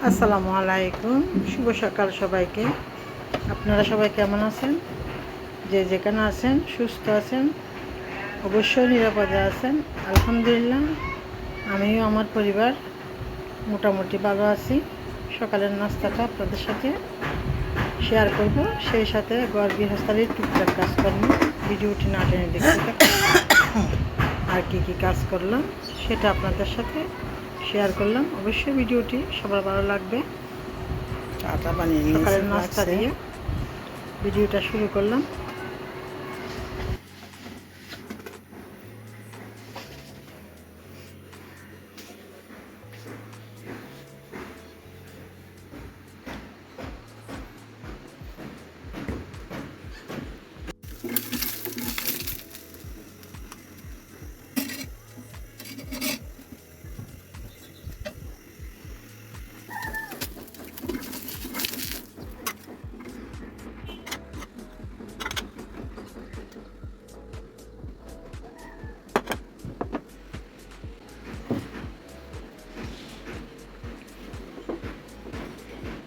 আসসালামু আলাইকুম, শুভ সকাল সবাইকে। আপনারা সবাই কেমন আছেন? যে যেখানে আছেন, সুস্থ আছেন, অবশ্যই নিরাপদে আছেন। আলহামদুলিল্লাহ, আমিও আমার পরিবার মোটামুটি ভালো আছি। সকালের নাস্তাটা আপনাদের সাথে শেয়ার করব, সেই সাথে ঘর গৃহস্থালির টুকটাক কাজকর্ম ভিডিওটি না টেনে দেখতে থাকুন। আর কি কাজ করলাম সেটা আপনাদের সাথে শেয়ার করলাম। অবশ্যই ভিডিওটি সবার ভালো লাগবে। চাটা বানিয়ে সকালের নিয়েছি নাস্তা ফ্লাক্সে। দিয়ে ভিডিওটা শুরু করলাম।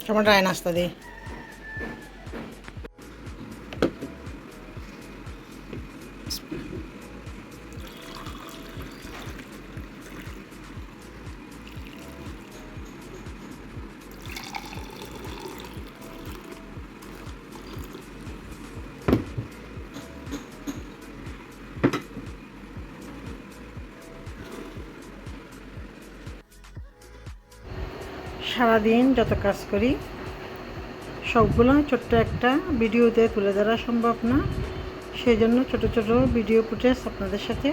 টমেটোয় নাস্তা দিই। সারাদিন যত কাজ করি সবগুলো ছোট্ট একটা ভিডিওতে তুলে ধরা সম্ভব না, সেই জন্য ছোট ছোট ভিডিও ফুটেজ আপনাদের সাথে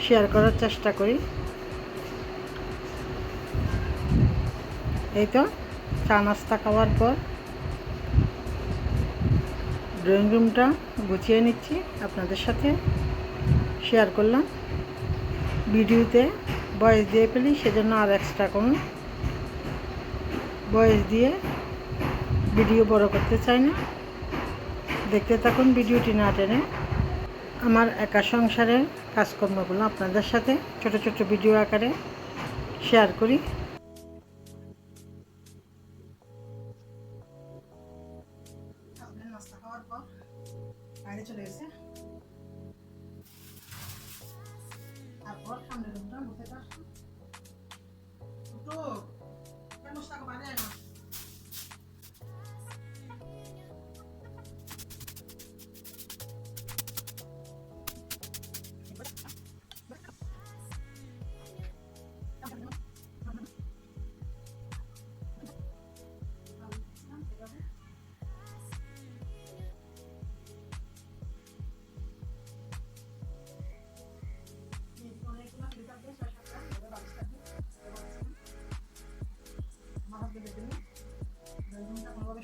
শেয়ার করার চেষ্টা করি। এই তো চা নাস্তা খাওয়ার পর ড্রয়িং রুমটা গুছিয়ে নিচ্ছি, আপনাদের সাথে শেয়ার করলাম। ভিডিওতে ভয়েস দিয়ে ফেলি, সেজন্য আর এক্সট্রা কোনো ভয়েস দিয়ে ভিডিও বড় করতে চাই না। দেখতে থাকুন ভিডিওটি না টেনে। আমার একা সংসারের কাজকর্মগুলো আপনাদের সাথে ছোট ছোট ভিডিও আকারে শেয়ার করি। নাস্তা খাওয়ার পর বাইরে চলে গেছে, তারপর সামনের রুমটা মুছে আসলাম। কেন বাইরে না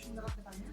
সুন্দর রাখতে পারি না।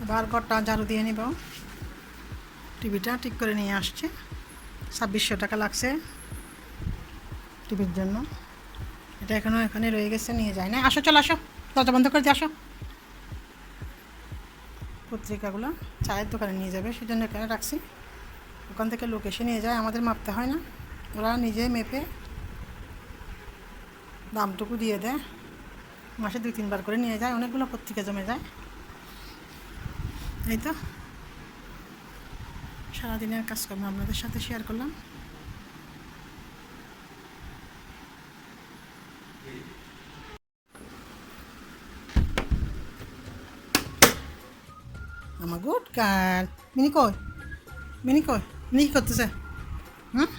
এবার ঘরটা ঝাড়ু দিয়ে নিব। টিভিটা ঠিক করে নিয়ে আসছে, 2600 টাকা লাগছে টিভির জন্য। এটা এখনও এখানে রয়ে গেছে, নিয়ে যায় না। আসো, চলো আসো, দরজা বন্ধ করে দিয়ে আসো। পত্রিকাগুলো চায়ের দোকানে নিয়ে যাবে, সেজন্য এখানে রাখছি। ওখান থেকে লোক এসে নিয়ে যায়, আমাদের মাপতে হয় না, ওরা নিজে মেপে দামটুকু দিয়ে দেয়। মাসে 2-3 বার করে নিয়ে যায়, অনেকগুলো পত্রিকা জমে যায়। এই তো সারাদিনের কাজকর্ম আপনাদের সাথে শেয়ার করলাম। আমাকে গুড গার্ল। মিনি কই? মিনি কই? মিনি কি করতেছে? হুম?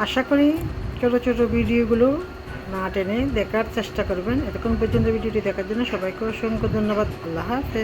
আশা করি ছোটো ছোটো ভিডিওগুলো না টেনে দেখার চেষ্টা করবেন। এতক্ষণ পর্যন্ত ভিডিওটি দেখার জন্য সবাইকে অসংখ্য ধন্যবাদ। আল্লাহ হাফেজ।